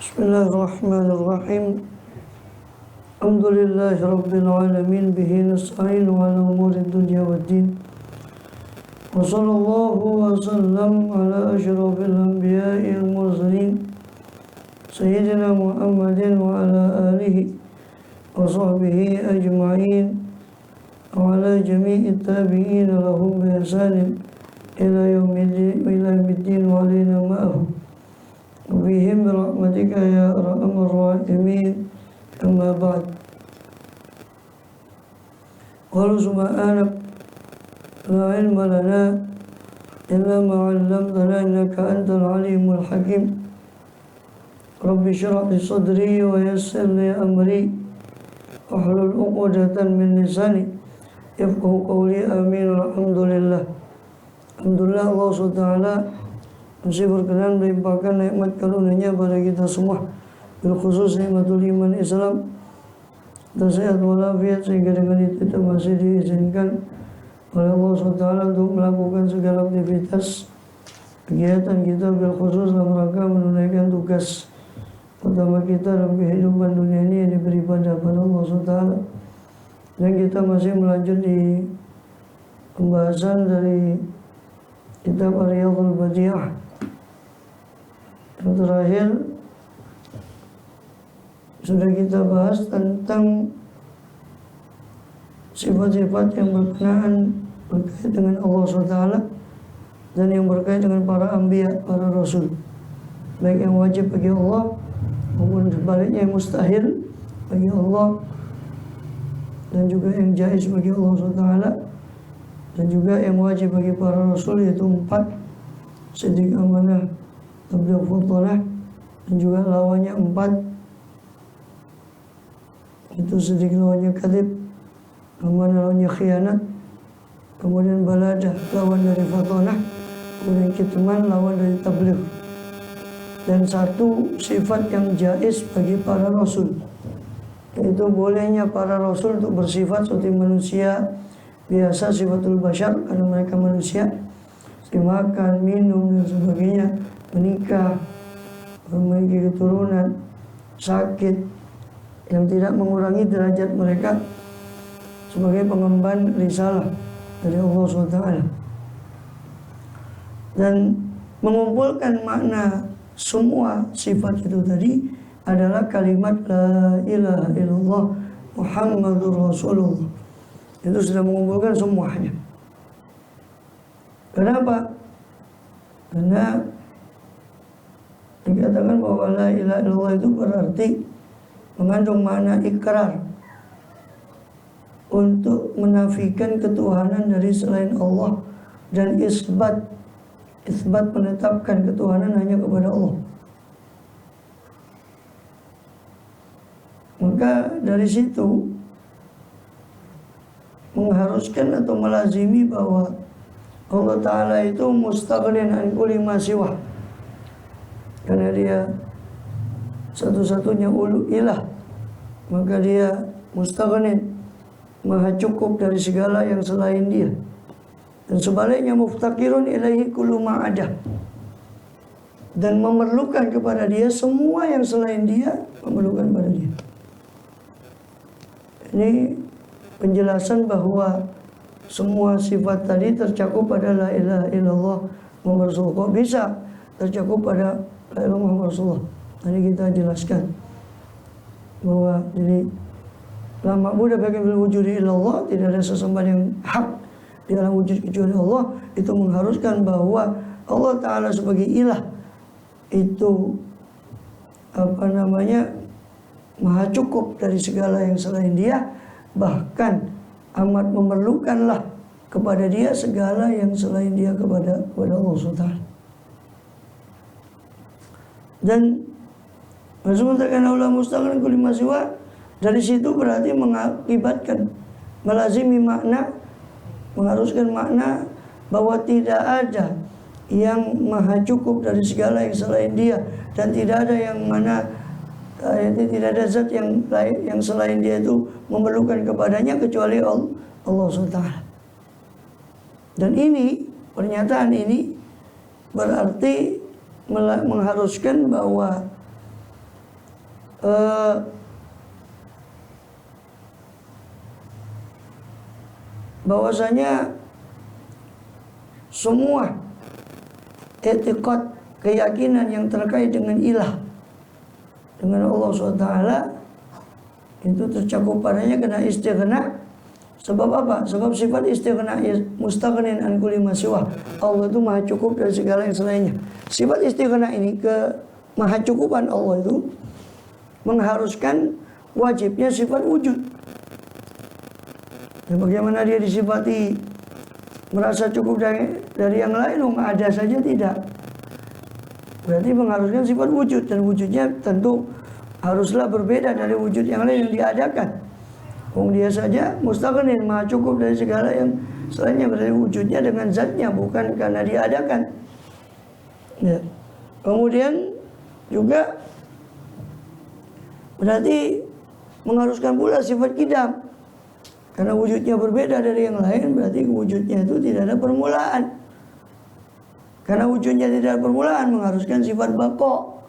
Bismillahirrahmanirrahim. Alhamdulillahi rabbil alamin, bihi nasta'inu ala umuri dunya waddin. Wa sallallahu wa sallam ala asyrafil anbiya'i wal mursalin sayyidina Muhammadin wa ala alihi wa sahbihi ajma'in wa ala jami'i tabi'in lahum bi ihsanin ila yaumiddin wa alina ma'ahum bihim birahmatika ya arhamar rahimin. Amma ba'd. Qala subhanak la ilma lana illa ma 'allamtana innaka antal alimul hakim. Rabbi shrah li sadri wa yassir li amri wahlul 'uqdatan min lisani yafqahu qawli. Amin. Alhamdulillah. Alhamdulillah, Allah SWT masih berkenan melimpahkan nikmat karunia pada kita semua, bil khusus nikmatul iman Islam dan sehat walafiat, sehingga dengan itu kita masih diizinkan oleh Allah SWT untuk melakukan segala aktivitas kegiatan kita, bil khusus dalam rangka menunaikan tugas utama kita dalam kehidupan dunia ini, yang beribadah pada Allah SWT. Dan kita masih melanjut di pembahasan dari kitab Riyadhul Badi'ah. Yang terakhir sudah kita bahas tentang sifat-sifat yang berkenaan berkait dengan Allah SWT dan yang berkait dengan para anbiya, para rasul, baik yang wajib bagi Allah maupun sebaliknya yang mustahil bagi Allah, dan juga yang jaiz bagi Allah SWT, dan juga yang wajib bagi para rasul, yaitu 4: siddiq, amanah, tabligh, fadalah, dan juga lawannya 4, itu siddiq lawannya kadzib, amanah lawannya khianat, kemudian baladah lawan dari fadalah, kemudian kitman lawan dari tabligh. Dan satu sifat yang jaiz bagi para rasul, yaitu bolehnya para rasul untuk bersifat seperti manusia biasa, sifatul bashar, karena mereka manusia, seperti makan, minum, dan sebagainya, menikah, memiliki keturunan, sakit, yang tidak mengurangi derajat mereka sebagai pengemban risalah dari Allah SWT. Dan mengumpulkan makna semua sifat itu tadi adalah kalimat la ilaha illallah Muhammadur Rasulullah. Itu sudah mengumpulkan semuanya. Kenapa? Karena dikatakan bahwa la ilaha illallah itu berarti mengandung makna ikrar, untuk menafikan ketuhanan dari selain Allah, dan isbat menetapkan ketuhanan hanya kepada Allah. Maka dari situ mengharuskan atau melazimi bahwa Allah Ta'ala itu mustaghnin an kulli ma siwah, karena dia satu-satunya ulu ilah, maka dia mustaghnin, maha cukup dari segala yang selain dia. Dan sebaliknya muftaqirun ilaihi kullu ma ada, dan memerlukan kepada dia semua yang selain dia memerlukan pada dia. Ini penjelasan bahwa semua sifat tadi tercakup pada la ilaha illallah Muhammad Rasulullah. Kok bisa tercakup pada la ilaha Muhammad Rasulullah? Tadi kita jelaskan bahwa jadi la ma'budu ba'da wujudi illallah, tidak ada sesembahan yang hak di alam wujud kecuali Allah. Itu mengharuskan bahwa Allah Ta'ala sebagai ilah itu maha cukup dari segala yang selain dia, bahkan amat memerlukanlah kepada dia segala yang selain dia kepada Allah SWT. Dan Rasulullah mustaghnin kulli ma siwa, dari situ berarti mengakibatkan melazimi makna, mengharuskan makna bahwa tidak ada yang maha cukup dari segala yang selain dia, dan tidak ada yang mana tidak ada zat yang lain yang selain dia itu memerlukan kepadanya kecuali Allah SWT. Dan ini, pernyataan ini berarti mengharuskan bahwa bahwasanya semua i'tiqad, keyakinan yang terkait dengan ilah, dengan Allah SWT, itu tercakup padanya kena istighna. Sebab apa? Sebab sifat istighna mustaghnin an kulli ma siwa. Allah itu maha cukup dari segala yang selainnya. Sifat istighna ini, ke maha cukupan Allah itu mengharuskan wajibnya sifat wujud. Dan bagaimana dia disifati merasa cukup dari yang lain, ada saja tidak. Berarti mengharuskan sifat wujud, dan wujudnya tentu haruslah berbeda dari wujud yang lain yang diadakan. Dia saja mustaghnin, maha cukup dari segala yang selainnya, berarti wujudnya dengan zatnya, bukan karena diadakan. Ya. Kemudian juga berarti mengharuskan pula sifat qidam, karena wujudnya berbeda dari yang lain, berarti wujudnya itu tidak ada permulaan. Karena wujudnya tidak ada permulaan, mengharuskan sifat baqa,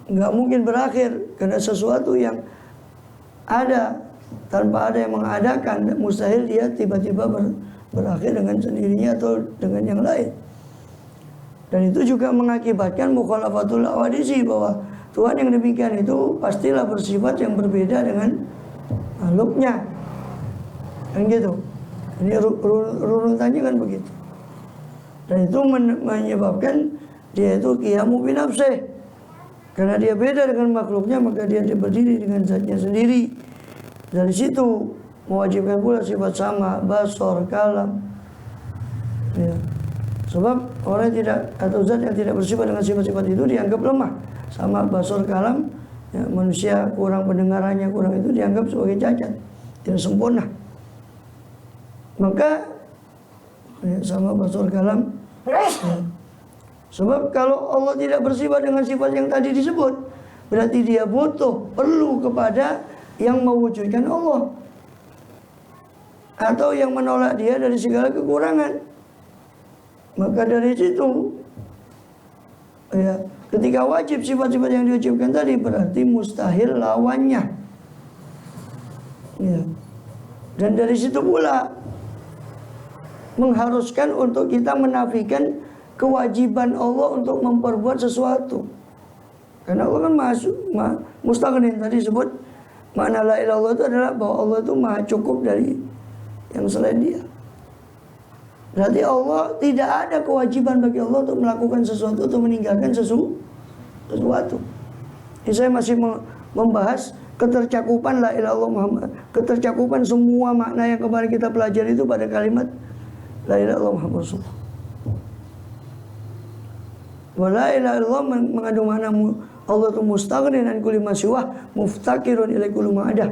nggak mungkin berakhir, karena sesuatu yang ada tanpa ada yang mengadakan, mustahil dia tiba-tiba berakhir dengan sendirinya atau dengan yang lain. Dan itu juga mengakibatkan mukhalafatul awadisi, bahwa Tuhan yang demikian itu pastilah bersifat yang berbeda dengan makhluknya, kan gitu. Ini runutannya kan begitu. Dan itu menyebabkan dia itu qiyamu binafsih, karena dia beda dengan makhluknya, maka dia berdiri dengan zatnya sendiri. Dari situ mewajibkan pula sifat sama, basar, kalam. Ya. Sebab orang tidak, atau zat yang tidak bersifat dengan sifat-sifat itu dianggap lemah. Sama, basar, kalam, ya, manusia kurang pendengarannya, kurang itu dianggap sebagai cacat, tidak sempurna. Maka ya, sama, basar, kalam. Ya. Sebab kalau Allah tidak bersifat dengan sifat yang tadi disebut, berarti dia butuh, perlu kepada yang mewujudkan Allah, atau yang menolak dia dari segala kekurangan. Maka dari situ, ya, ketika wajib sifat-sifat yang diucapkan tadi, berarti mustahil lawannya. Ya. Dan dari situ pula mengharuskan untuk kita menafikan kewajiban Allah untuk memperbuat sesuatu. Karena Allah kan mustaghnin, tadi sebut makna la ilaha illallah itu adalah bahwa Allah itu maha cukup dari yang selain dia. Berarti Allah, tidak ada kewajiban bagi Allah untuk melakukan sesuatu atau meninggalkan sesuatu. Ini saya masih membahas ketercakupan la ilaha illallah Muhammad, ketercakupan semua makna yang kemarin kita pelajari itu pada kalimat la ilaha illallah Muhammad Rasulullah. Wa la ilaha illallah mengandung makna Allah itu mustaghnin an kulli ma siwa, muftakirun ila kulli ma ada.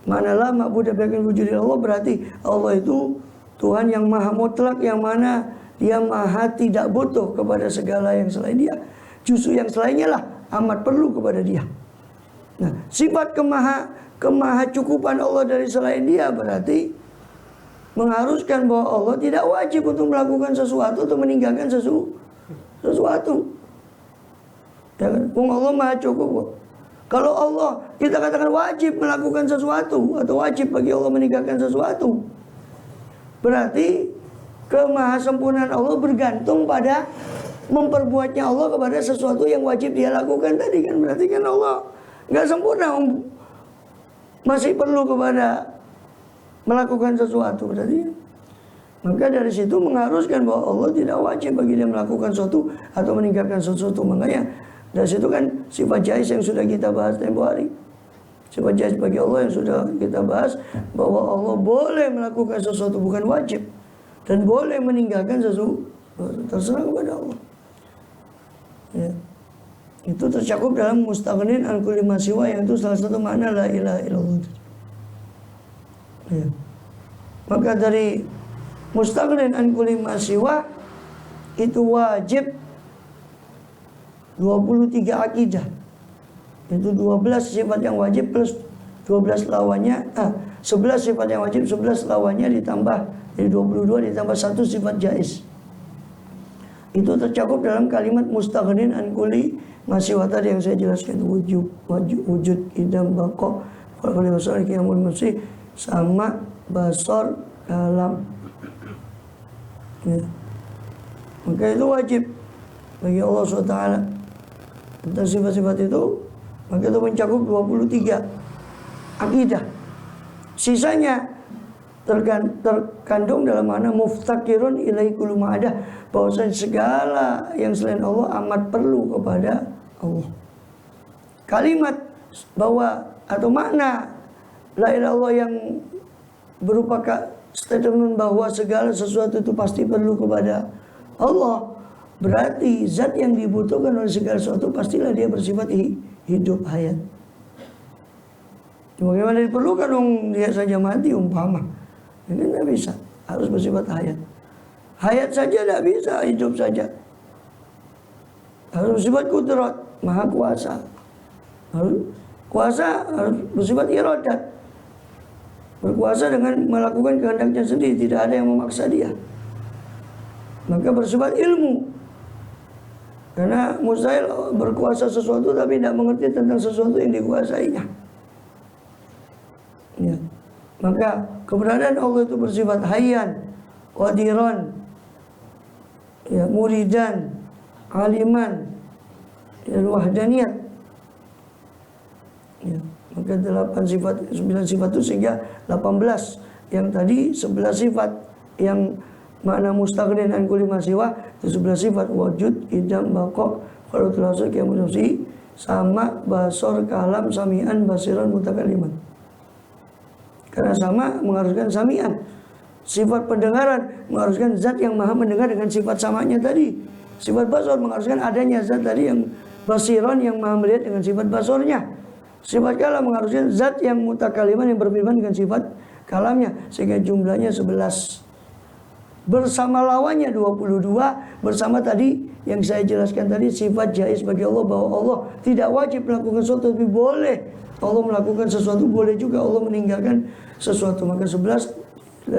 Mana la ma'budu bihaqqin wujudi Allah, berarti Allah itu Tuhan yang maha mutlak, yang mana dia maha tidak butuh kepada segala yang selain dia. Justru yang selainnya lah amat perlu kepada dia. Nah, sifat kemaha cukupan Allah dari selain dia berarti mengharuskan bahwa Allah tidak wajib untuk melakukan sesuatu atau meninggalkan sesuatu. Ya kan? Allah maha cukup. Kalau Allah, kita katakan wajib melakukan sesuatu atau wajib bagi Allah meninggalkan sesuatu, berarti kemahasempurnaan Allah bergantung pada memperbuatnya Allah kepada sesuatu yang wajib dia lakukan tadi kan. Berarti kan Allah nggak sempurna, masih perlu kepada melakukan sesuatu berarti. Maka dari situ mengharuskan bahwa Allah tidak wajib bagi dia melakukan sesuatu atau meninggalkan sesuatu. Makanya dari situ kan sifat jaiz yang sudah kita bahas tempoh hari. Sifat jaiz bagi Allah yang sudah kita bahas, bahwa Allah boleh melakukan sesuatu, bukan wajib, dan boleh meninggalkan sesuatu, terserah kepada Allah. Ya. Itu tercakup dalam mustaghnin an kulli ma siwa, yang itu salah satu makna la ilaha illallah. Ya. Maka dari mustaghnin an kulli ma siwa itu wajib 23 akidah. Itu 12 sifat yang wajib plus 12 lawannya, 11 sifat yang wajib, 11 lawannya ditambah, jadi 22 ditambah 1 sifat jaiz. Itu tercakup dalam kalimat mustaghnin an kulli masih tadi yang saya jelaskan, wujud idam baqo wal basar qiyamul masih sama basar kalam. Ya. Maka itu wajib bagi Allah SWT tentang sifat-sifat itu. Maka itu mencakup 23 akidah. Sisanya terkandung dalam makna muftakirun ilaihi kullu ma'adah, bahwasanya segala yang selain Allah amat perlu kepada Allah. Kalimat bahwa atau makna la ilaha illallah yang berupa statement bahwa segala sesuatu itu pasti perlu kepada Allah, berarti zat yang dibutuhkan oleh segala sesuatu pastilah dia bersifat hidup, hayat. Bagaimana diperlukan dia saja mati umpama. Ini tidak bisa, harus bersifat hayat. Hayat saja tidak bisa, hidup saja. Harus bersifat kudrat, maha kuasa. Kuasa harus bersifat iradat. Berkuasa dengan melakukan kehendaknya sendiri, tidak ada yang memaksa dia. Maka bersifat ilmu. Karena mustahil berkuasa sesuatu tapi tidak mengerti tentang sesuatu yang dikuasainya. Ya. Maka keberadaan Allah itu bersifat hayyan, qadiran, ya, muridan, aliman, dan wahdaniyat. Ya. Maka 8 sifat, 9 sifat itu sehingga 18. Yang tadi 11 sifat yang makna mustaghnin an kulli ma siwa itu 11 sifat, wujud, idam, baqa, qudratul rasul, qiyamul nafsi, sama, basar, kalam, sami'an, basiran, mutakalliman. Karena sama mengharuskan sami'an, sifat pendengaran mengharuskan zat yang maha mendengar dengan sifat samanya tadi. Sifat basar mengharuskan adanya zat tadi yang basiran yang maha melihat dengan sifat basarnya. Sifat kalam mengharuskan zat yang mutakaliman yang berfirman dengan sifat kalamnya, sehingga jumlahnya 11. Bersama lawannya 22, bersama tadi yang saya jelaskan tadi sifat jaiz bagi Allah, bahwa Allah tidak wajib melakukan sesuatu tapi boleh Allah melakukan sesuatu, boleh juga Allah meninggalkan sesuatu. Maka 11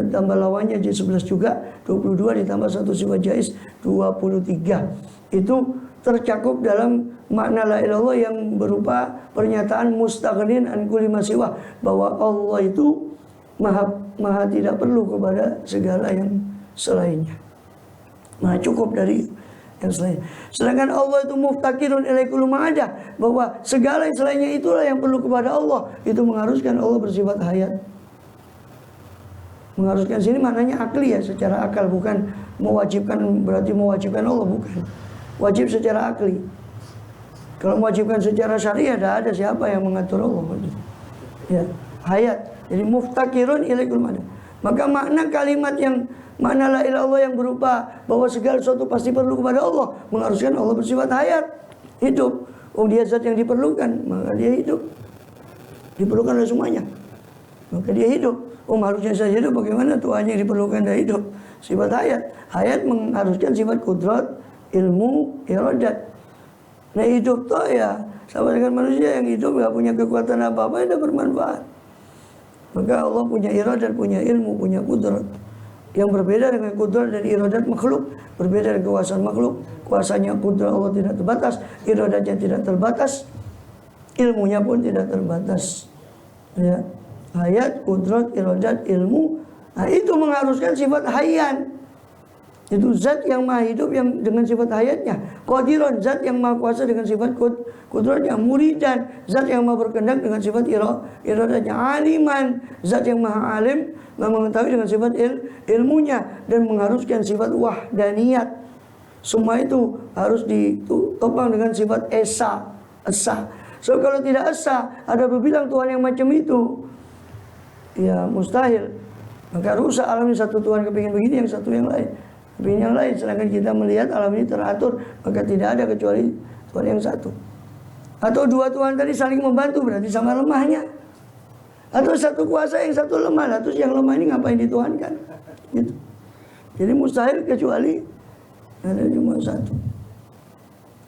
tambah lawannya jadi 11 juga, 22 ditambah satu sifat jaiz 23. Itu tercakup dalam makna la ilaha illallah yang berupa pernyataan mustaghnin an kulli ma siwa, bahwa Allah itu maha tidak perlu kepada segala yang selainnya, maha cukup dari yang selain. Sedangkan Allah itu muftakirun ilaihi kullu ma ada, bahwa segala yang selainnya itulah yang perlu kepada Allah. Itu mengharuskan Allah bersifat hayat. Mengharuskan sini maknanya akli, ya, secara akal, bukan mewajibkan, berarti mewajibkan Allah, bukan. Wajib secara akli. Kalau mewajibkan secara syariah, tidak ada siapa yang mengatur Allah. Ya, hayat. Jadi muftakirun ilaihi kullu ma ada. Maka makna kalimat yang makna la ilaha illallah yang berupa bahwa segala sesuatu pasti perlu kepada Allah, mengharuskan Allah bersifat hayat, hidup. Oh, dia zat yang diperlukan, maka dia hidup. Diperlukan oleh semuanya, maka dia hidup. Oh, harusnya saya hidup, bagaimana Tuhan yang diperlukan dan hidup? Sifat hayat. Hayat mengharuskan sifat kudrat, ilmu, iradat. Nah, hidup tuh ya sama dengan manusia yang hidup gak punya kekuatan apa-apa, tidak bermanfaat. Maka Allah punya iradat, punya ilmu, punya kudrat. Yang berbeda dengan kudrat dan iradat makhluk, berbeda dengan kekuasaan makhluk. Kuasanya kudrat Allah tidak terbatas, iradatnya tidak terbatas, ilmunya pun tidak terbatas. Ya, hayat, kudrat, iradat, ilmu. Nah, itu mengharuskan sifat hayyan. Itu zat yang maha hidup yang dengan sifat hayatnya. Qadiran, zat yang maha kuasa dengan sifat kudratnya. Muridan, zat yang maha berkehendak dengan sifat iradatnya. Aliman, zat yang maha alim, mengetahui dengan sifat ilmunya, dan mengharuskan sifat wahdaniyat. Semua itu harus ditopang dengan sifat esa. So kalau tidak esa, ada berbilang Tuhan yang macam itu, ya mustahil. Maka rusak alam ini, satu Tuhan kepingin begini, yang satu yang lain kepingin yang lain. Sedangkan kita melihat alam ini teratur, maka tidak ada kecuali Tuhan yang satu. Atau dua Tuhan tadi saling membantu, berarti sama lemahnya. Atau satu kuasa yang satu lemah, terus yang lemah ini ngapain dituhankan? Gitu. Jadi mustahil kecuali ada cuma satu.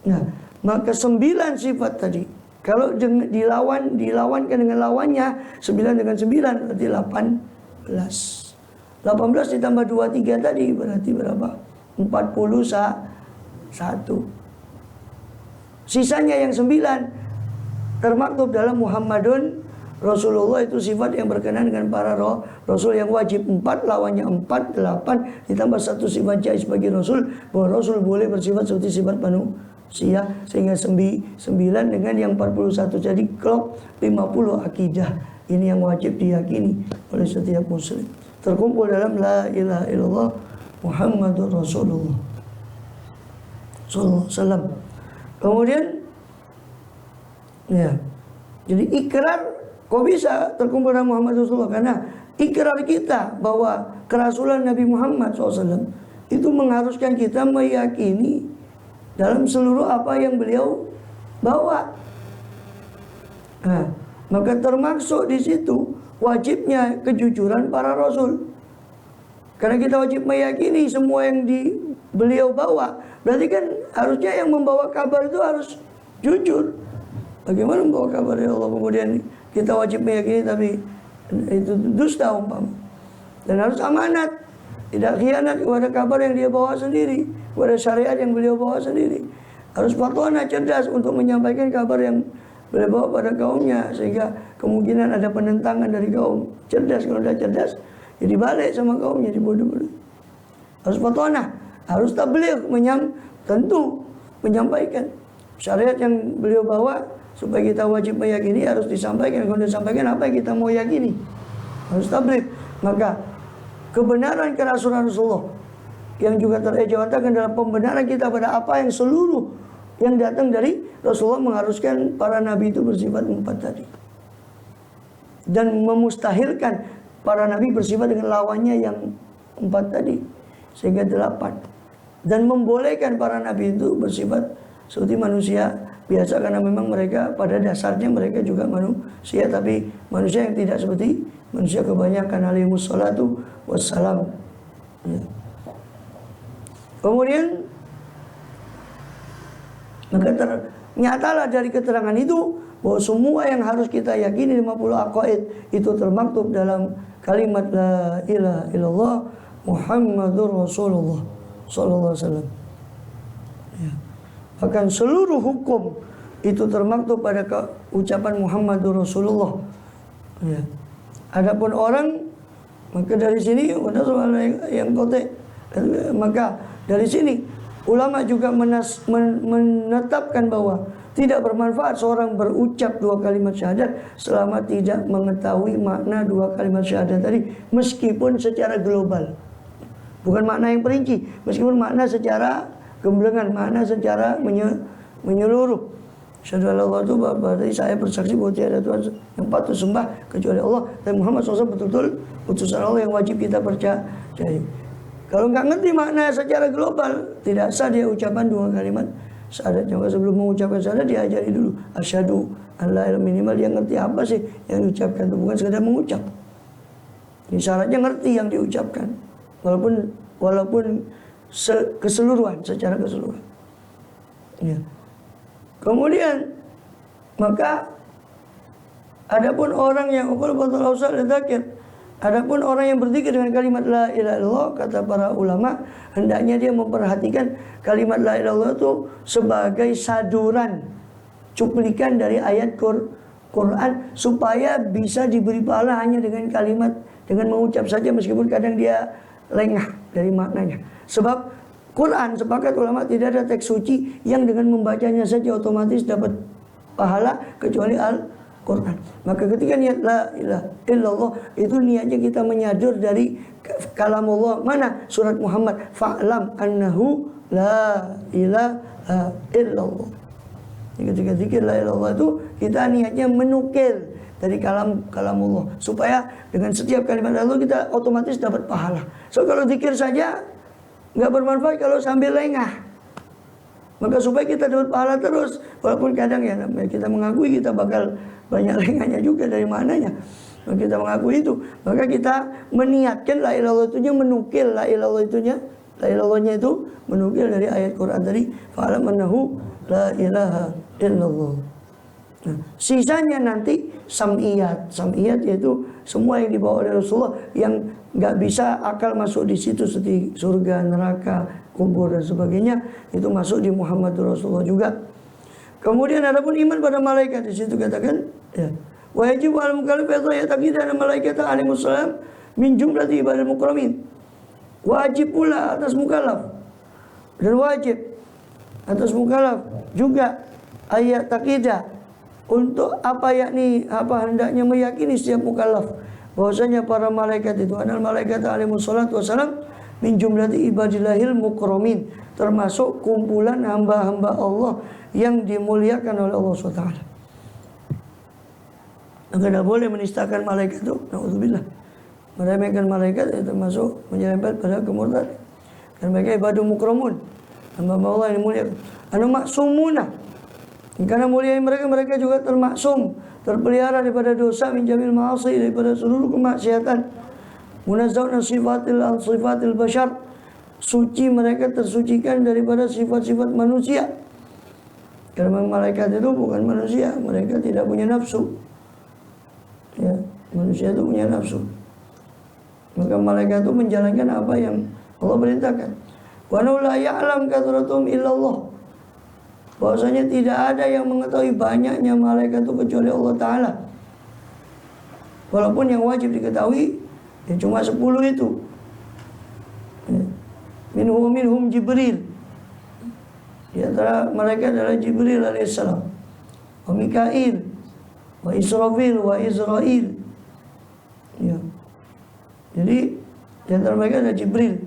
Nah, maka 9 sifat tadi, kalau dilawankan dengan lawannya, 9 dengan 9 berarti 18. 18 ditambah 23 tadi berarti berapa? 41. satu. Sisanya yang 9 termaktub dalam Muhammadun Rasulullah, itu sifat yang berkenan dengan para Rasul yang wajib 4, lawannya 4, 8 ditambah 1 sifat jais bagi Rasul, bahwa Rasul boleh bersifat seperti sifat manusia, sehingga 9 dengan yang 41, jadi klop 50 akidah. Ini yang wajib diyakini oleh setiap muslim, terkumpul dalam la ilaha illallah Muhammadur Rasulullah sallallahu alaihi wasallam. Kemudian ya, jadi ikrar kok bisa terkumpul dalam Muhammad Rasulullah? Karena ikrar kita bahwa kerasulan Nabi Muhammad SAW itu mengharuskan kita meyakini dalam seluruh apa yang beliau bawa. Nah, maka termasuk di situ wajibnya kejujuran para Rasul. Karena kita wajib meyakini semua yang beliau bawa. Berarti kan harusnya yang membawa kabar itu harus jujur. Bagaimana membawa kabar dari Allah kemudian kita wajib meyakini tapi itu dusta umpama. Dan harus amanat, tidak khianat kepada kabar yang dia bawa sendiri, kepada syariat yang beliau bawa sendiri. Harus fatwana, cerdas untuk menyampaikan kabar yang beliau bawa pada kaumnya, sehingga kemungkinan ada penentangan dari kaum. Cerdas, kalau tidak cerdas ya dibalik sama kaumnya, dibodoh-bodoh. Harus fatwana, harus tabligh, tentu menyampaikan syariat yang beliau bawa. Supaya kita wajib meyakini harus disampaikan. Kalau disampaikan apa yang kita mau yakini, harus tabligh. Maka kebenaran kerasulan Rasulullah yang juga terejawantahkan dalam pembenaran kita pada apa yang seluruh yang datang dari Rasulullah, mengharuskan para nabi itu bersifat 4 tadi, dan memustahilkan para nabi bersifat dengan lawannya yang 4 tadi, sehingga 8, dan membolehkan para nabi itu bersifat seperti manusia biasa, karena memang mereka pada dasarnya mereka juga manusia, tapi manusia yang tidak seperti manusia kebanyakan, alaihimus salatu wassalam. Ya. Kemudian maka ternyatalah dari keterangan itu bahwa semua yang harus kita yakini 50 aqaid itu termaktub dalam kalimat la ilaha illallah Muhammadur Rasulullah sallallahu alaihi wasallam. Ya. Bahkan seluruh hukum itu termaktub pada ucapan Muhammadur Rasulullah. Ya. Adapun orang, maka dari sini ada soal yang kotek. Maka dari sini ulama juga menetapkan bahwa tidak bermanfaat seorang berucap 2 kalimat syahadat selama tidak mengetahui makna 2 kalimat syahadat tadi, meskipun secara global. Bukan makna yang perinci, meskipun makna secara gemblengan, makna secara menyeluruh. Asyhadu an la ilaha illallah, berarti saya bersaksi bahwa tiada Tuhan yang patut sembah kecuali Allah, dan Muhammad SAW betul-betul utusan Allah yang wajib kita percayai. Kalau nggak ngerti makna secara global, tidak sah dia ucapan 2 kalimat syahadat. Maka sebelum mengucapkan syahadat diajari dulu asyhadu an la ilaha illallah, minimal dia ngerti apa sih yang diucapkan, itu bukan sekedar mengucap. Ini syaratnya ngerti yang diucapkan, walaupun keseluruhan, secara keseluruhan. Ya. Kemudian maka adapun orang yang adapun orang yang berzikir dengan kalimat la ilaha illallah, kata para ulama, hendaknya dia memperhatikan kalimat la ilaha illallah itu sebagai saduran, cuplikan dari ayat Quran, supaya bisa diberi pahala hanya dengan kalimat, dengan mengucap saja, meskipun kadang dia lengah dari maknanya. Sebab Quran, sepakat ulama, tidak ada teks suci yang dengan membacanya saja otomatis dapat pahala kecuali Al-Quran. Maka ketika niat la ilaha illallah itu niatnya kita menyadur dari kalamullah. Mana? Surat Muhammad, fa'lam annahu la ilaha illallah. Ketika zikir la ilaha illallah itu kita niatnya menukil dari kalamullah, supaya dengan setiap kalimat Allah kita otomatis dapat pahala. So kalau zikir saja nggak bermanfaat kalau sambil lengah. Maka supaya kita dapat pahala terus, walaupun kadang ya kita mengakui kita bakal banyak lengahnya juga dari mananya. Maka kita mengakui itu, maka kita meniatkan la ilaha illallah itunya, menukil la ilaha itunya, la ilahnya itu menukil dari ayat Quran tadi, fa'lam annahu la ilaha illallah. Nah, sisanya nanti sam'iyat. Sam'iyat yaitu semua yang dibawa oleh Rasulullah yang nggak bisa akal masuk di situ seperti surga, neraka, kubur dan sebagainya, itu masuk di Muhammadur Rasulullah juga. Kemudian adapun iman pada malaikat, di situ katakan ya, wajib al mukallaf ya'taqidu anna malaikata alaihi wassalam min jumlati ibadil mukramin. Wajib pula atas mukallaf dan wajib atas mukallaf juga ayat taqidah untuk apa, yakni apa, hendaknya meyakini setiap mukallaf bahwasanya para malaikat itu adalah malaikat alaihi wassalatu wassalam min jumlati ibadillahil mukramin, termasuk kumpulan hamba-hamba Allah yang dimuliakan oleh Allah SWT. Maka tidak boleh menistakan malaikat itu, na'udzubillah. Meremehkan malaikat itu termasuk menyerempet pada kemurtadan. Karena mereka ibadah mukramun, hamba Allah yang dimuliakan. Anu maksumuna, karena mulia mereka juga termaksum, terpelihara daripada dosa, min jamil ma'asi, daripada seluruh kemaksiatan. Munazzahun sifatil bashar, suci, mereka tersucikan daripada sifat-sifat manusia. Karena malaikat itu bukan manusia, mereka tidak punya nafsu. Ya, manusia itu punya nafsu. Maka malaikat itu menjalankan apa yang Allah perintahkan. Wa la ya'lam katsratum illallah. Bahwasanya tidak ada yang mengetahui banyaknya malaikat itu kecuali Allah Ta'ala. Walaupun yang wajib diketahui ya cuma 10 itu. Minhum Jibril. Di antara mereka adalah Jibril alaihissalam, wa Mikail, wa Israfil, wa Israil. Ya. Jadi di antara mereka ada Jibril,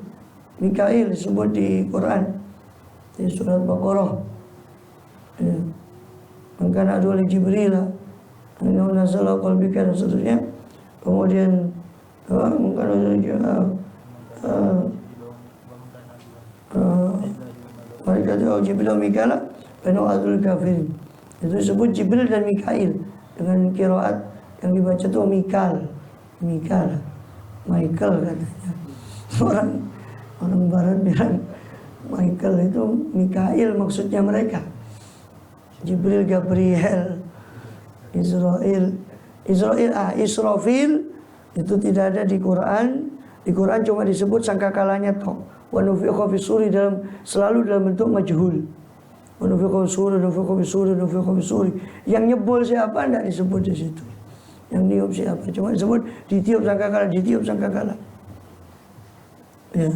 Mikail disebut di Quran di surat Baqarah. Ya. Maka adu oleh Jibril, innahu nazala qalbika dan seterusnya. Kemudian maka mereka itu Jibril dan Mikail, penu'adzul kafirin. Itu disebut Jibril dan Mikail dengan qiraat yang dibaca itu Mikail. Michael katanya. Orang barat bilang Michael itu Mikail maksudnya mereka. Jibril, Gabriel, Israfil itu tidak ada di Quran. Di Quran cuma disebut sangkakalanya toh. Wa nufikha fisuri, selalu dalam bentuk majhul. Wa nufikha fisuri. Yang nyebul siapa enggak disebut di situ. Yang niup siapa? Cuma disebut ditiup sangkakala. Ya.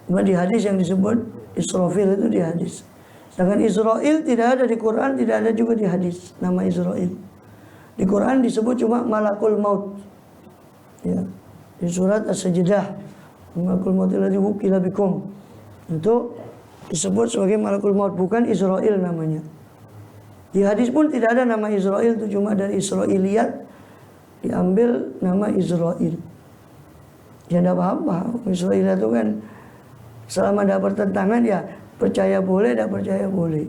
Cuma di hadis yang disebut Israfil itu di hadis. Sedangkan Israel tidak ada di Quran, tidak ada juga di hadis nama Israel. Di Quran disebut cuma malakul maut. Ya. Di surat As-Sajdah, malakul maut alladzi wukila bikum. Itu disebut sebagai malakul maut, bukan Israel namanya. Di hadis pun tidak ada nama Israel, itu cuma dari Israiliyat diambil nama Israel. Ya tidak apa-apa, Israel itu kan selama tidak bertentangan ya percaya boleh, tidak percaya boleh.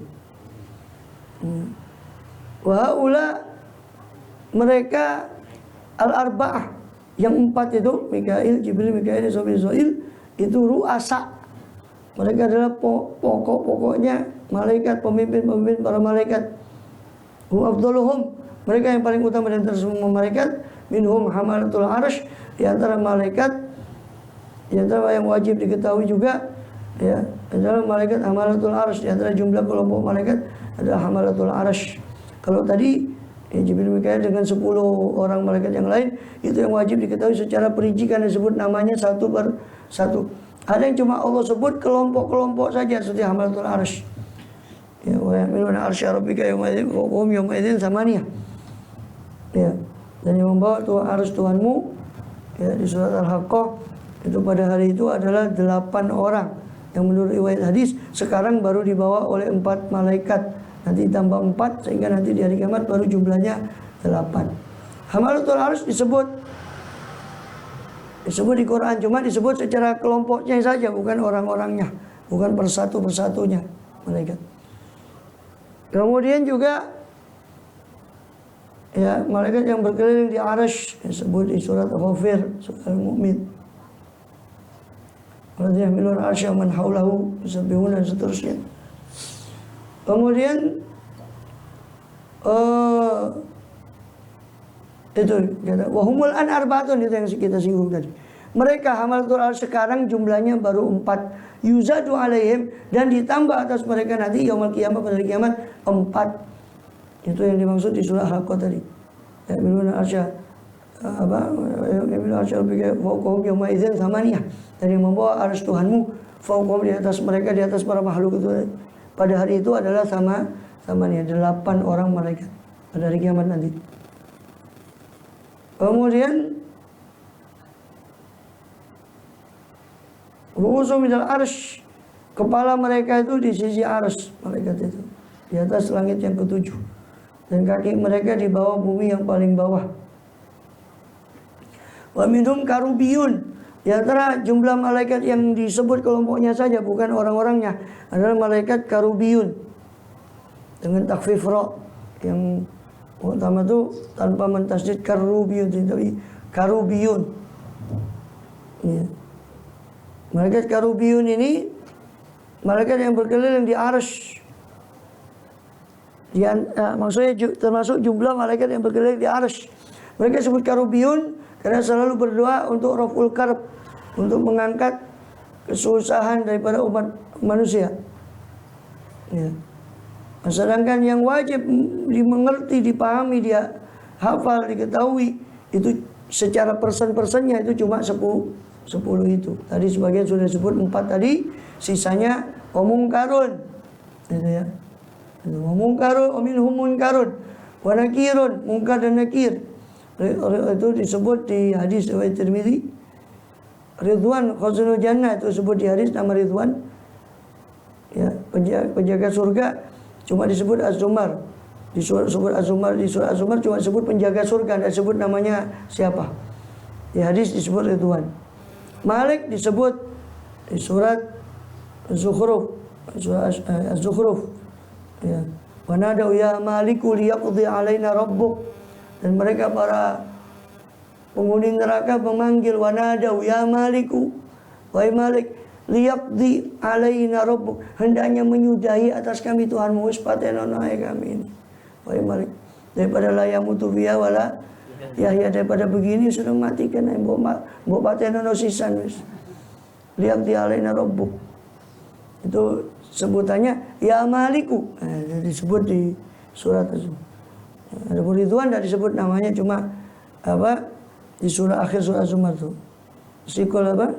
Wa'ula mereka al-arba'ah yang 4 itu Mikail, Jibril, Mikail, Israel itu ru'asa. Mereka adalah pokok-pokoknya malaikat, pemimpin-pemimpin para malaikat. Afdaluhum, mereka yang paling utama dari semua malaikat. Minhum hamalatul arsh, di antara malaikat, di antara yang wajib diketahui juga ya adalah malaikat hamalatul arsh. Di antara jumlah kelompok malaikat adalah hamalatul arsh. Kalau tadi Jibril, Mikail dengan 10 orang malaikat yang lain itu yang wajib diketahui secara perinci karena disebut namanya satu per satu. Ada yang cuma Allah sebut kelompok-kelompok saja seperti hamalatul arsh. Ya, wa yamiluna arsy rabbika yawma idzin samaniyah. Ya, dan yang membawa arsh Tuhanmu ya di surat Al-Haqqah itu pada hari itu adalah 8 orang yang menurut riwayat hadis sekarang baru dibawa oleh 4 malaikat. Nanti tambah 4 sehingga nanti di hari kiamat baru jumlahnya 8. Hamalatul arsh disebut di Quran, cuma disebut secara kelompoknya saja, bukan orang-orangnya, bukan persatu-persatunya malaikat. Kemudian juga ya malaikat yang berkeliling di arsh disebut di surat Ghafir, surat Al-Mu'min. Alladzi yahmilul arsya man haulahu yusabbihuna dan seterusnya. Kemudian Itu kata wahumul an arbaatun, itu yang kita singgung tadi. Mereka hamalatul arsh sekarang jumlahnya baru 4. Yuzadu alaihim, dan ditambah atas mereka nanti yaumul kiamat, pada hari kiamat 4. Itu yang dimaksud di surah Al-Haqqah tadi. Ya biluna arsya apa biluna arsya bika fawqahum yauma idzin thamaniyah. Dan yang membawa arsy Tuhanmu fawqahum, di atas mereka, di atas para makhluk itu pada hari itu adalah thamaniyah, 8 orang malaikat pada hari kiamat nanti. Kemudian ru'usum minal arsh, kepala mereka itu di sisi arsy, malaikat itu di atas langit yang ke-7, dan kaki mereka di bawah bumi yang paling bawah. Wa minhum karubiyun, di antara jumlah malaikat yang disebut kelompoknya saja, bukan orang-orangnya, adalah malaikat karubiyun dengan takhfif ra, yang utama itu tanpa mentasydid karubiyun, tapi karubiyun. Ya. Malaikat karubiyun ini malaikat yang berkeliling di arsy. Maksudnya termasuk jumlah malaikat yang berkeliling di arsy. Mereka sebut karubiyun karena selalu berdoa untuk raful karb, untuk mengangkat kesusahan daripada umat manusia. Ya. Sedangkan yang wajib dimengerti, dipahami, dia hafal, diketahui, itu secara persen-persennya itu cuma 10 itu. Tadi sebagian sudah disebut 4 tadi, sisanya omungkarun. Gitu ya. Omungkarun, ominhum munkarun, wa nakirun, mungkar dan nakir. Itu disebut di hadis riwayat Tirmidzi. Ridwan khazanul jannah, itu disebut di hadis nama Ridwan. Ya, penjaga surga cuma disebut Az-Zumar. Di surah Az-Zumar cuma disebut penjaga surga, tidak disebut namanya siapa. Di hadis disebut Ridwan. Malik disebut di surat Az-Zukhruf, Az-Zukhruf. Ya. Wa nadau ya maliku liyaqdi alaina rabbuk, dan mereka para penghuni neraka memanggil wa nadau ya maliku, wahai Malik, liyaqdi alaina rabbuk, hendaknya menyudahi atas kami Tuhanmu, wis patenono kami ini. Wahai Malik, daripada la yamutu fiha wala yahya, daripada begini sudah matikan mbok patenono sisan wis. Liyaqdi alaina rabbuk. Itu sebutannya ya maliku. Disebut di surat itu. Ada Ridwan tidak disebut namanya, cuma apa di surah akhir surah Az-Zumar itu. Sikol apa?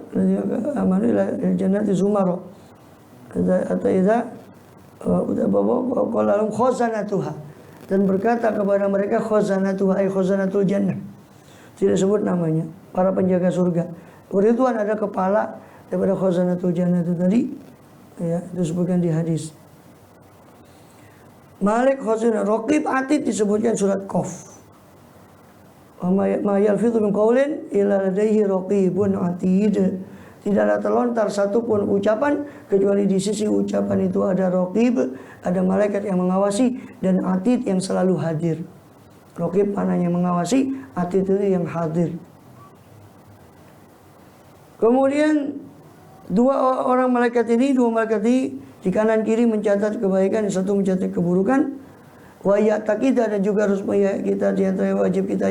Amanu ila jannati zumara. Atau idza qala lahum khazanatuha, dan berkata kepada mereka khazanatuha, ay khazanatul jannah. Tidak sebut namanya, para penjaga surga. Ridwan ada kepala daripada khazanatul jannah itu tadi. Ya, itu disebutkan di hadis. Malik khazanah, Raqib Atid disebutkan surat Qaf. Ma yalfidhu min qawlin illa ladaihi raqibun atid. Tidaklah terlontar satupun ucapan kecuali di sisi ucapan itu ada raqib, ada malaikat yang mengawasi, dan atid yang selalu hadir. Raqib maknanya mengawasi, atid itu yang hadir. Kemudian dua malaikat ini di kanan kiri mencatat kebaikan, yang satu mencatat keburukan. Wa ya'taqida, dan juga harus kita di antara wajib kita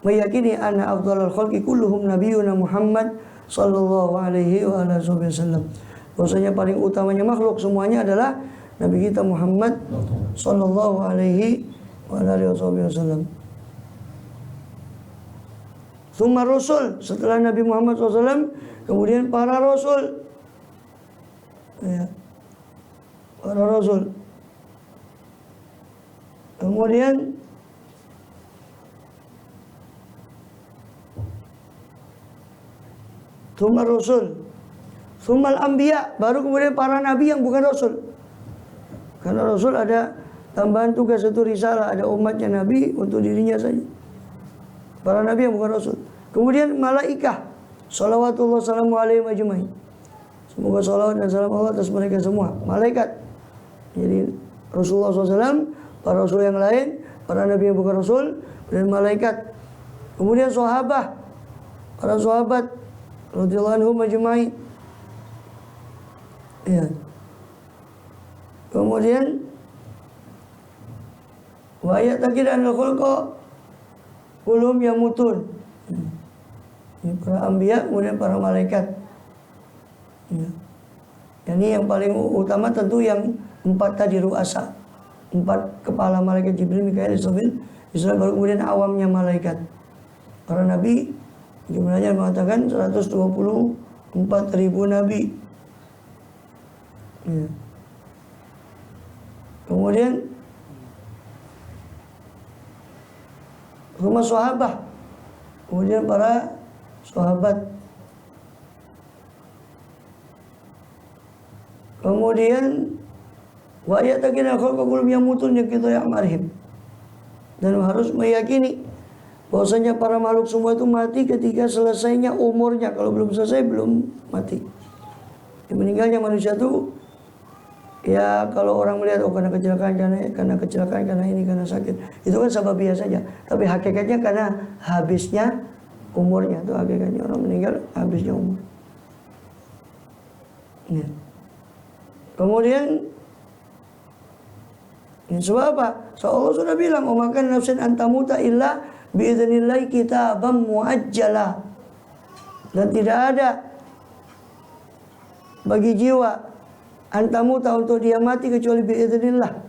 meyakini anna afdhalul khalqi kulluhum nabiyyuna Muhammad sallallahu alaihi wa alihi wasallam. Bahwasanya paling utamanya makhluk semuanya adalah Nabi kita Muhammad sallallahu alaihi wa alihi wasallam. Tsumma rasul, setelah Nabi Muhammad SAW kemudian para rasul. Ya. Para rasul. Kemudian tsumma rasul, tsummal anbiya, baru kemudian para nabi yang bukan rasul. Karena rasul ada tambahan tugas, itu risalah, ada umatnya nabi untuk dirinya saja. Para nabi yang bukan rasul. Kemudian malaikah, shalawatullah salamu alaihi majma'in. Semoga salawat dan salam Allah atas mereka semua. Malaikat. Jadi Rasulullah SAW, para rasul yang lain, para nabi yang bukan rasul, dan malaikat. Kemudian sahabat, para sahabat radhiyallahu anhum majma'in. Ya. Kemudian wa ya'taqidu anna khulqa kulum yamutun. Ini para anbiya, kemudian para malaikat. Ya. Ini yang paling utama tentu yang 4 tadi ru'asa. 4 kepala malaikat Jibril, Mikail, Israfil, baru kemudian awamnya malaikat. Para nabi jumlahnya mengatakan 124.000 nabi. Ya. Kemudian rumah sahabat, kemudian para sahabat, kemudian wa ya'taqina khalqa kullu yamutun yaqitu ya'marhim, dan harus meyakini bahwasanya para makhluk semua itu mati ketika selesainya umurnya. Kalau belum selesai belum mati. Meninggalnya manusia itu ya kalau orang melihat karena kecelakaan karena ini karena sakit, itu kan sababiah saja, tapi hakikatnya karena habisnya umurnya. Itu hakikatnya orang meninggal habisnya umur. Ya. Kemudian ini sebab apa? So Allah sudah bilang, "Umakan nafsin antamuta illa biidznillahi kitaban muajjalah." Dan tidak ada bagi jiwa antamuta untuk dia mati kecuali biiznillah,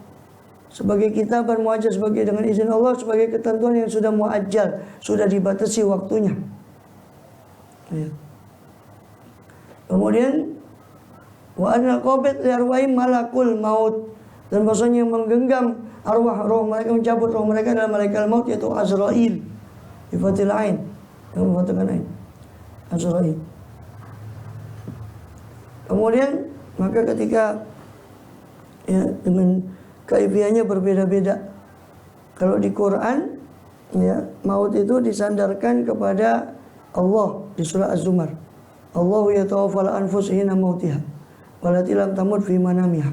sebagai kitaban muajjal, sebagai dengan izin Allah, sebagai ketentuan yang sudah muajjal, sudah dibatasi waktunya. Ya. Kemudian wa anna qabid li arwahim malakul maut, dan bahwasanya yang menggenggam arwah-roh mereka, mencabut roh mereka adalah malaikat maut, yaitu Azrail. Bi fathil ain, yang memfathahkan ain, Azrail. Kemudian maka ketika ya dengan kaifiahnya berbeda-beda. Kalau di Quran ya maut itu disandarkan kepada Allah di surah Az-Zumar. Allahu yatawaffal anfus hina mautiha walati lam tamut fi manamiha.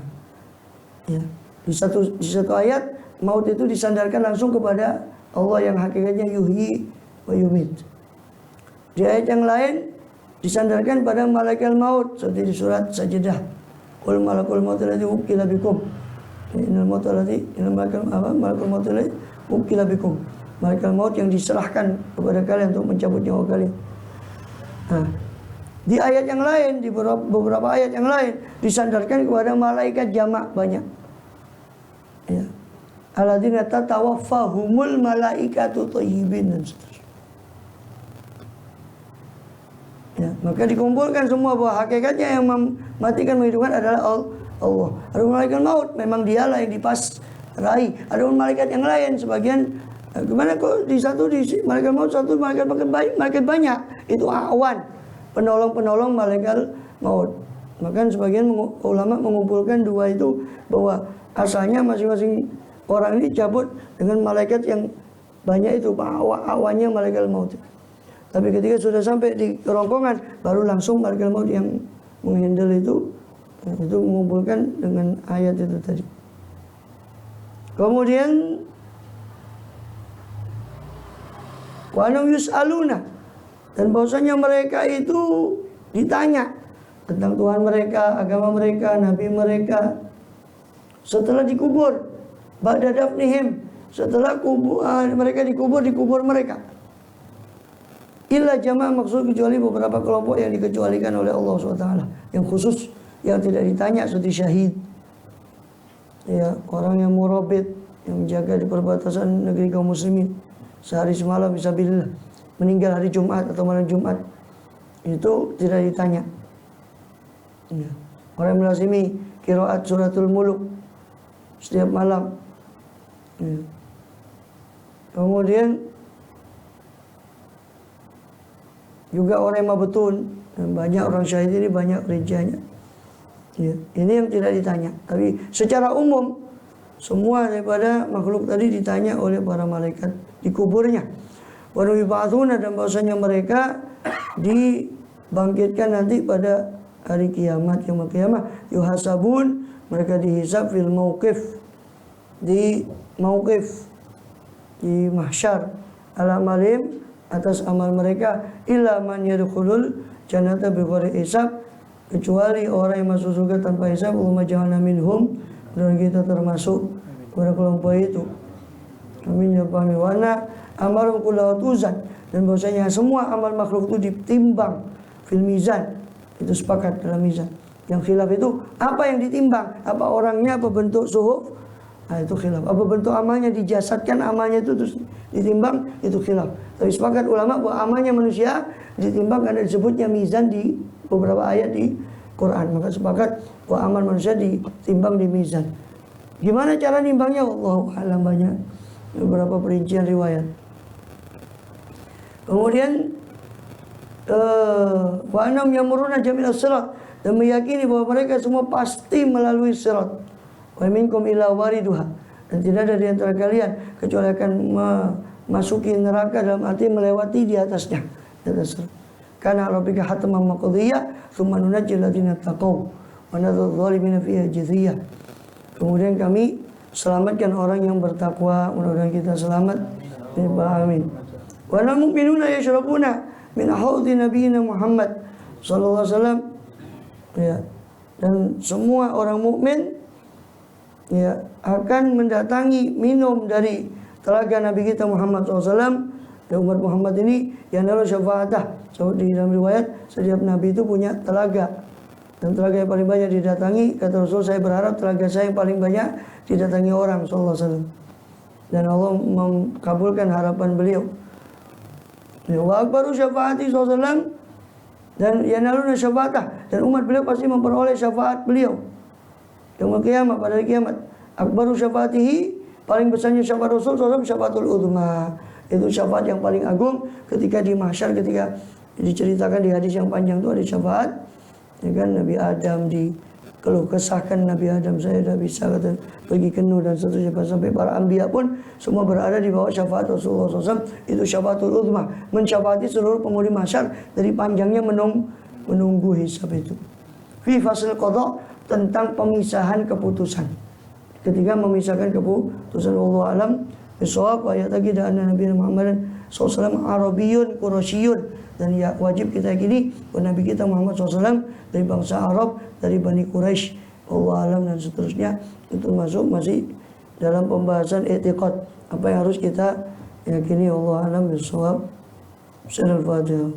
Ya, di satu ayat maut itu disandarkan langsung kepada Allah yang hakikatnya yuhyi wa yumit. Di ayat yang lain disandarkan pada malaikat maut seperti di surat Sajdah. Qul malakul maut alladzi wukila bikum. Innal maut alladzi malakul maut alladzi wukila bikum. Malaikat maut yang diserahkan kepada kalian untuk mencabut nyawa kalian. Nah, di ayat yang lain, di beberapa ayat yang lain disandarkan kepada malaikat jamak banyak. Ya. Alladzina tatawaffahumul malaikatu thayyibin dan seterusnya. Ya, maka dikumpulkan semua bahwa hakikatnya yang mematikan menghidupkan adalah Allah. Ada malaikat maut, memang dialah yang dipasrai. Ada malaikat yang lain, sebagian gimana kok di malaikat maut satu, malaikat banyak. Itu awan, penolong malaikat maut. Maka sebagian ulama mengumpulkan dua itu, bahwa asalnya masing-masing orang ini cabut dengan malaikat yang banyak itu, awannya malaikat maut. Tapi ketika sudah sampai di kerongkongan, baru langsung malaikat maut yang menghandle itu mengumpulkan dengan ayat itu tadi. Kemudian wa anhum yus'aluna, dan bahwasanya mereka itu ditanya tentang Tuhan mereka, agama mereka, nabi mereka setelah dikubur. Ba'da dafnihim, setelah mereka dikubur mereka. Illa jamaah, maksud kecuali beberapa kelompok yang dikecualikan oleh Allah SWT, yang khusus, yang tidak ditanya, seperti syahid, ya, orang yang murabit, yang menjaga di perbatasan negeri kaum muslimin sehari semalam fisabilillah, meninggal hari Jumat atau malam Jumat, itu tidak ditanya. Ya. Orang yang melazimi qiraat suratul muluk setiap malam. Ya. Kemudian juga orang yang mabetun, banyak orang syahid ini banyak rijanya. Ya, ini yang tidak ditanya. Tapi secara umum semua daripada makhluk tadi ditanya oleh para malaikat di kuburnya. Wa yub'atsuna, dan bahwasanya mereka dibangkitkan nanti pada hari kiamat, yaumul qiyamah. Yuhasabun, mereka dihisab fil mauqif, di mauqif, di mahsyar, ala malim, atas amal mereka, illa man yadkhulul jannata bighairi hisab, kecuali orang yang masuk surga tanpa hisab. Allahumma ja'alna minhum, dan kita termasuk pada kelompok itu. Amin ya Rabbi. Wa anna amarum kullahu tuzan, dan bahwasanya semua amal makhluk itu ditimbang fil mizan. Itu sepakat dalam mizan. Yang khilaf itu apa yang ditimbang? Apa orangnya, apa bentuk suhuf? Nah, itu khilaf. Apa bentuk amalnya, dijasadkan amalnya itu terus ditimbang, itu khilaf. Tapi sepakat ulama bahwa amalnya manusia ditimbang karena disebutnya mizan di beberapa ayat di Quran. Maka sepakat bahwa amal manusia ditimbang di mizan. Gimana cara nimbangnya? Wallahu a'lam, banyak beberapa perincian riwayat. Kemudian wa annahum yamuruna jami'as sirat, dan meyakini bahwa mereka semua pasti melalui sirat. Wa minkum illa wariduha, dan tidak ada di antara kalian kecuali akan memasuki neraka, dalam arti melewati di atasnya, di atas sirat. Kana rabbika hatman maqdiyya tsumma nunajjil ladzina taqaw wa nadhur zalimina fiha jathiyah. Kemudian kami selamatkan orang yang bertakwa. Mudah-mudahan kita selamat. Amin. Wa lal mu'minuna yashrabuna min haudhi nabiyina Muhammad sallallahu alaihi wasallam. Ya. Dan semua orang mukmin ya akan mendatangi minum dari telaga Nabi kita Muhammad SAW. Dan umat Muhammad ini yang adalah syafaatah. So, di dalam riwayat setiap Nabi itu punya telaga, dan telaga yang paling banyak didatangi, kata Rasul, saya berharap telaga saya yang paling banyak didatangi orang sallallahu alaihi wasallam. Dan Allah mengabulkan harapan beliau. Wa akbaru syafaati sallallahu alaihi wasallam, dan yanaluna syafaatah, dan umat beliau pasti memperoleh syafaat beliau yaumul qiyamah, pada hari kiamat. Akbaru syafaatihi, paling besarnya syafaat Rasul sallallahu alaihi wasallam, syafaatul uzma, itu syafaat yang paling agung ketika di mahsyar, ketika diceritakan di hadis yang panjang itu ada syafaat. Ya kan, Nabi Adam dikeluh kesahkan, Nabi Adam saya tidak bisa pergi ke Nuh dan seterusnya, sampai para anbiya pun semua berada di bawah syafaat Rasulullah SAW. Itu syafaatul uzma, mensyafaati seluruh penghuni mahsyar dari panjangnya menunggu hisab itu. Fi fasl qada, tentang pemisahan keputusan, ketika memisahkan keputusan. Wallahu alam bisawab. Ayat lagi dan Nabi Muhammad SAW Arabiyun Quraisyun, dan ya wajib kita yakini bahwa Nabi kita Muhammad SAW dari bangsa Arab, dari Bani Quraisy. Allah alam, dan seterusnya. Itu masih dalam pembahasan i'tiqad, apa yang harus kita yakini. Allah alam bisawab. Al-Fatihah.